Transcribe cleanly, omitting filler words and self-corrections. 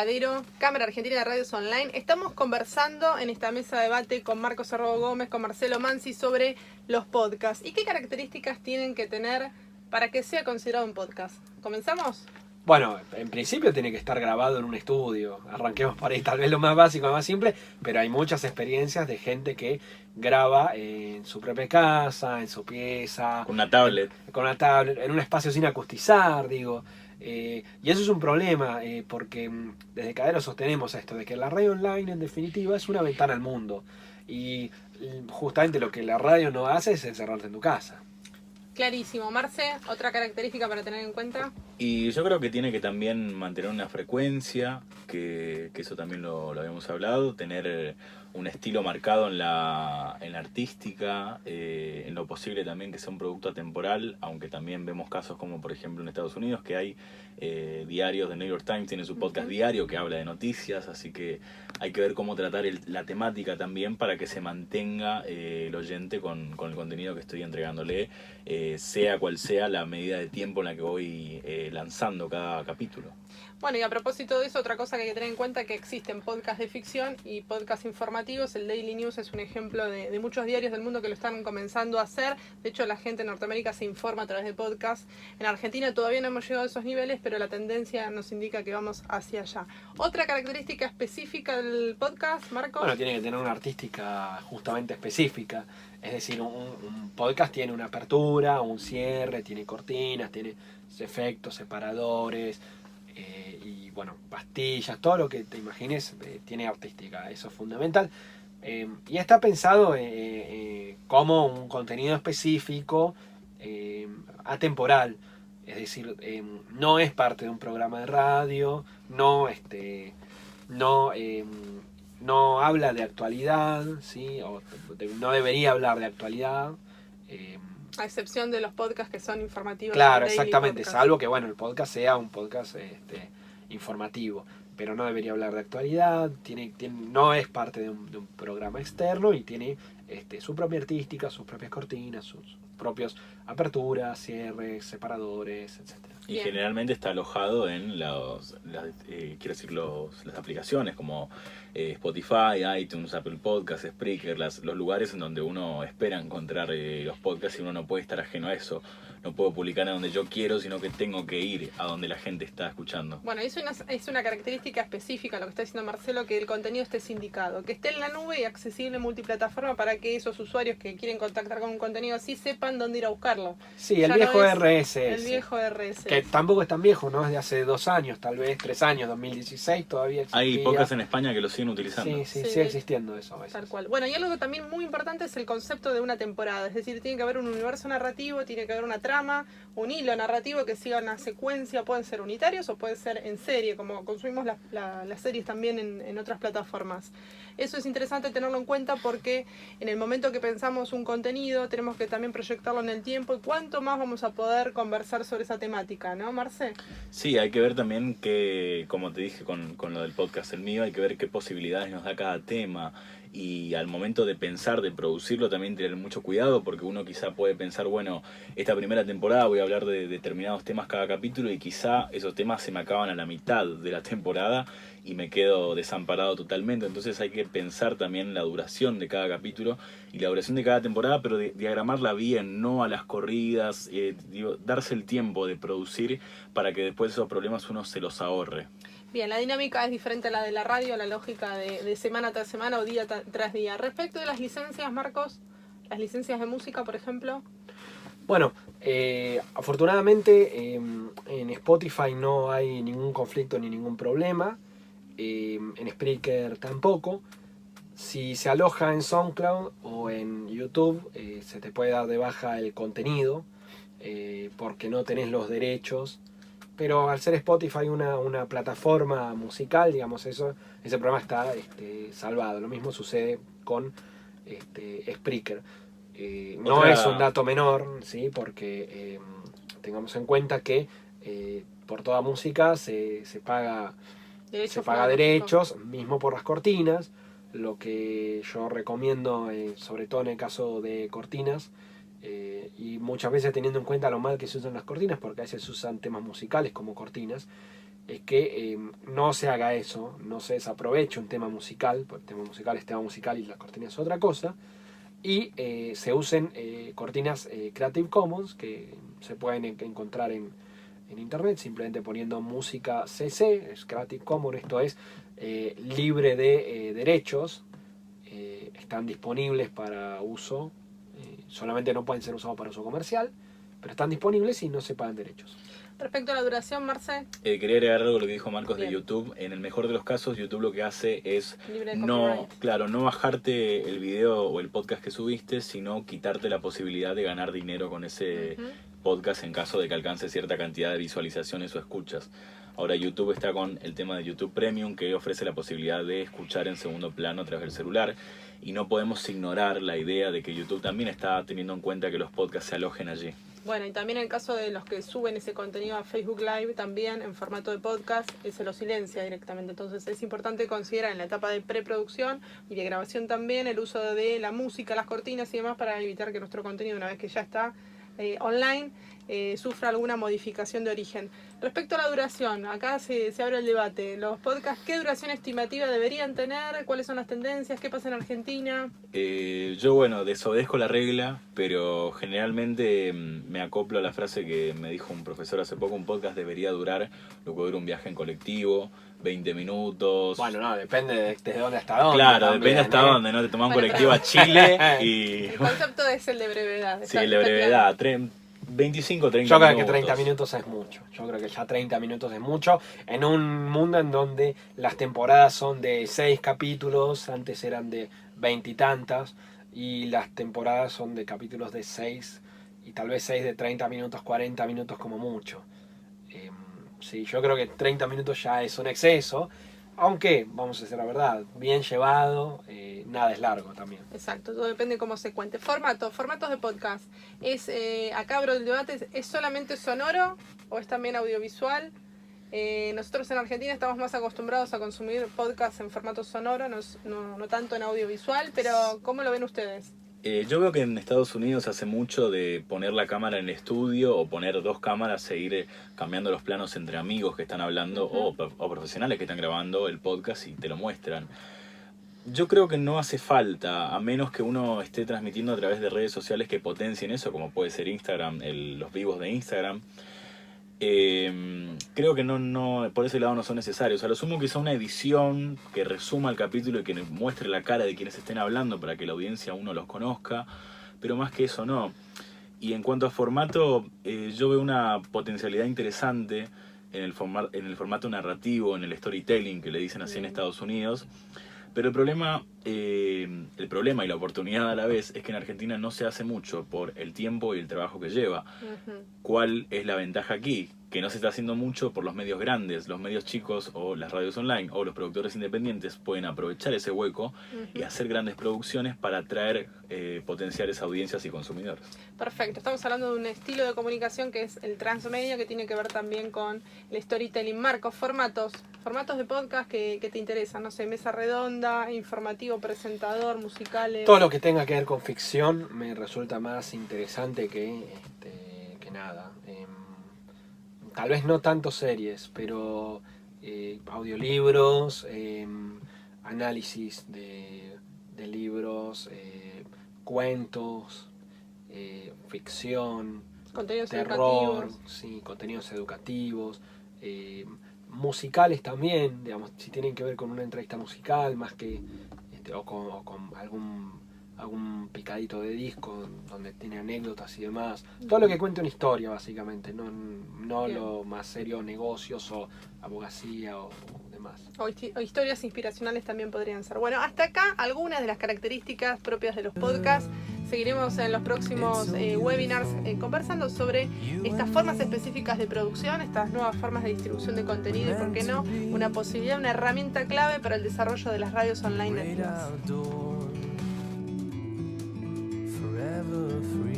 Ladero, Cámara Argentina de Radios Online. Estamos conversando en esta mesa de debate con Marcos Cerro Gómez, con Marcelo Manzi sobre los podcasts. ¿Y qué características tienen que tener para que sea considerado un podcast? ¿Comenzamos? Bueno, en principio tiene que estar grabado en un estudio. Arranquemos por ahí, tal vez lo más básico, lo más simple, pero hay muchas experiencias de gente que graba en su propia casa, en su pieza. Con una tablet. En un espacio sin acustizar, digo. Y eso es un problema, porque desde Cadero sostenemos esto, de que la radio online en definitiva es una ventana al mundo. Y justamente lo que la radio no hace es encerrarte en tu casa. Clarísimo. Marce, otra característica para tener en cuenta. Y yo creo que tiene que también mantener una frecuencia, que eso también lo habíamos hablado, tener un estilo marcado en la artística, en lo posible también que sea un producto atemporal, aunque también vemos casos como por ejemplo en Estados Unidos que hay diarios, de New York Times tiene su podcast diario que habla de noticias, así que hay que ver cómo tratar la temática también para que se mantenga el oyente con el contenido que estoy entregándole, sea cual sea la medida de tiempo en la que voy lanzando cada capítulo. Bueno, y a propósito de eso, otra cosa que hay que tener en cuenta es que existen podcasts de ficción y podcasts informativos. El Daily News es un ejemplo de muchos diarios del mundo que lo están comenzando a hacer. De hecho, la gente en Norteamérica se informa a través de podcasts. En Argentina todavía no hemos llegado a esos niveles, pero la tendencia nos indica que vamos hacia allá. Otra característica específica del podcast, Marcos. Bueno, tiene que tener una artística justamente específica. Es decir, un podcast tiene una apertura, un cierre, tiene cortinas, tiene efectos, separadores, y bueno, pastillas, todo lo que te imagines tiene artística, eso es fundamental. Y está pensado como un contenido específico, atemporal, es decir, no es parte de un programa de radio, no habla de actualidad, ¿sí? No debería hablar de actualidad. A excepción de los podcasts que son informativos. Claro, exactamente, salvo que bueno, el podcast sea un podcast informativo, pero no debería hablar de actualidad, no es parte de un programa externo y tiene su propia artística, sus propias cortinas, sus propias aperturas, cierres, separadores, etcétera. Y generalmente está alojado en las aplicaciones como Spotify, iTunes, Apple Podcasts, Spreaker, los lugares en donde uno espera encontrar los podcasts y uno no puede estar ajeno a eso. No puedo publicar en donde yo quiero, sino que tengo que ir a donde la gente está escuchando. Bueno, es una característica específica lo que está diciendo Marcelo, que el contenido esté sindicado, que esté en la nube y accesible en multiplataforma para que esos usuarios que quieren contactar con un contenido así sepan dónde ir a buscarlo. Sí, el viejo RSS. El viejo RSS. Que tampoco es tan viejo, ¿no? Es de hace 2 años, tal vez 3 años, 2016 todavía existía. Hay podcasts en España que lo siguen utilizando. Sí, sigue existiendo eso a veces. Tal cual. Bueno, y algo también muy importante es el concepto de una temporada. Es decir, tiene que haber un universo narrativo, tiene que haber una trama, un hilo narrativo que siga una secuencia. Pueden ser unitarios o puede ser en serie, como consumimos las series también en otras plataformas. Eso es interesante tenerlo en cuenta porque en el momento que pensamos un contenido tenemos que también proyectarlo en el tiempo y cuánto más vamos a poder conversar sobre esa temática, ¿no, Marce? Sí, hay que ver también que, como te dije con lo del podcast el mío, hay que ver qué posibilidades nos da cada tema y al momento de pensar, de producirlo, también tener mucho cuidado porque uno quizá puede pensar, bueno, esta primera temporada voy a hablar de determinados temas cada capítulo y quizá esos temas se me acaban a la mitad de la temporada y me quedo desamparado totalmente. Entonces hay que pensar también la duración de cada capítulo y la duración de cada temporada, pero diagramarla bien, no a las corridas, darse el tiempo de producir para que después esos problemas uno se los ahorre. Bien, la dinámica es diferente a la de la radio, la lógica de semana tras semana o día tras día. Respecto de las licencias, Marcos, las licencias de música, por ejemplo. Bueno, afortunadamente en Spotify no hay ningún conflicto ni ningún problema. En Spreaker tampoco. Si se aloja en SoundCloud o en YouTube, se te puede dar de baja el contenido porque no tenés los derechos. Pero al ser Spotify una plataforma musical, digamos, ese programa está salvado. Lo mismo sucede con Spreaker. No es un dato menor, ¿sí? Porque tengamos en cuenta que por toda música se paga derechos, mismo por las cortinas. Lo que yo recomiendo, sobre todo en el caso de cortinas, y muchas veces teniendo en cuenta lo mal que se usan las cortinas, porque a veces se usan temas musicales como cortinas, es que no se haga eso, no se desaproveche un tema musical, porque el tema musical es tema musical y la cortina es otra cosa, y se usen cortinas Creative Commons que se pueden encontrar en internet, simplemente poniendo música CC, es Creative Commons, esto es libre de derechos, están disponibles para uso, solamente no pueden ser usados para uso comercial, pero están disponibles y no se pagan derechos. Respecto a la duración, Marce. Quería agregar algo a lo que dijo Marcos Bien. de YouTube. En el mejor de los casos, YouTube lo que hace es Libre de no copyright. bajarte el video o el podcast que subiste, sino quitarte la posibilidad de ganar dinero con ese podcast en caso de que alcance cierta cantidad de visualizaciones o escuchas. Ahora YouTube está con el tema de YouTube Premium, que ofrece la posibilidad de escuchar en segundo plano a través del celular, y no podemos ignorar la idea de que YouTube también está teniendo en cuenta que los podcasts se alojen allí. Bueno, y también en el caso de los que suben ese contenido a Facebook Live, también en formato de podcast, se lo silencia directamente. Entonces es importante considerar en la etapa de preproducción y de grabación también el uso de la música, las cortinas y demás para evitar que nuestro contenido, una vez que ya está online, sufra alguna modificación de origen. Respecto a la duración, acá se abre el debate. Los podcasts, ¿qué duración estimativa deberían tener? ¿Cuáles son las tendencias? ¿Qué pasa en Argentina? Yo, desobedezco la regla, pero generalmente me acoplo a la frase que me dijo un profesor hace poco: un podcast debería durar lo que dura un viaje en colectivo, 20 minutos. Bueno, no, depende desde dónde hasta dónde. Claro, también, depende hasta dónde, ¿no? Te tomás un Bueno, colectivo a Chile y... El concepto es el de brevedad. Sí, el de brevedad, 25, 30 Yo creo minutos. que 30 minutos es mucho. Yo creo que ya 30 minutos es mucho. En un mundo en donde las temporadas son de 6 capítulos, antes eran de 20 y tantas, y las temporadas son de capítulos de 6, y tal vez 6 de 30 minutos, 40 minutos como mucho. Sí, yo creo que 30 minutos ya es un exceso. Aunque, vamos a decir la verdad, bien llevado, nada es largo también. Exacto, todo depende cómo se cuente. Formatos de podcast. Acá abro el debate, ¿es solamente sonoro o es también audiovisual? Nosotros en Argentina estamos más acostumbrados a consumir podcasts en formato sonoro, no tanto en audiovisual, pero ¿cómo lo ven ustedes? Yo veo que en Estados Unidos hace mucho de poner la cámara en el estudio o poner dos cámaras e ir cambiando los planos entre amigos que están hablando o profesionales que están grabando el podcast y te lo muestran. Yo creo que no hace falta, a menos que uno esté transmitiendo a través de redes sociales que potencien eso, como puede ser Instagram, los vivos de Instagram. Creo que no por ese lado no son necesarios. A lo sumo quizá una edición que resuma el capítulo y que muestre la cara de quienes estén hablando para que la audiencia uno los conozca, pero más que eso no. Y en cuanto a formato, yo veo una potencialidad interesante en el formato narrativo, en el storytelling que le dicen así en Estados Unidos. Pero el problema y la oportunidad a la vez es que en Argentina no se hace mucho por el tiempo y el trabajo que lleva. ¿Cuál es la ventaja aquí? Que no se está haciendo mucho por los medios grandes. Los medios chicos o las radios online o los productores independientes pueden aprovechar ese hueco y hacer grandes producciones para atraer potenciales audiencias y consumidores. Perfecto, estamos hablando de un estilo de comunicación que es el transmedia, que tiene que ver también con el storytelling. Marcos, formatos de podcast que te interesan, no sé, mesa redonda, informativo, presentador, musicales. Todo lo que tenga que ver con ficción me resulta más interesante que nada. Tal vez no tanto series, pero audiolibros, análisis de libros, cuentos, ficción, Contenidos terror, educativos. sí, contenidos educativos, musicales también, digamos, si tienen que ver con una entrevista musical más que o con algún picadito de disco donde tiene anécdotas y demás. Todo lo que cuente una historia, básicamente, no lo más serio, negocios o abogacía o demás. O historias inspiracionales también podrían ser. Bueno, hasta acá algunas de las características propias de los podcasts. Seguiremos en los próximos webinars conversando sobre estas formas específicas de producción, estas nuevas formas de distribución de contenido y, por qué no, una posibilidad, una herramienta clave para el desarrollo de las radios online nativas. Forever free.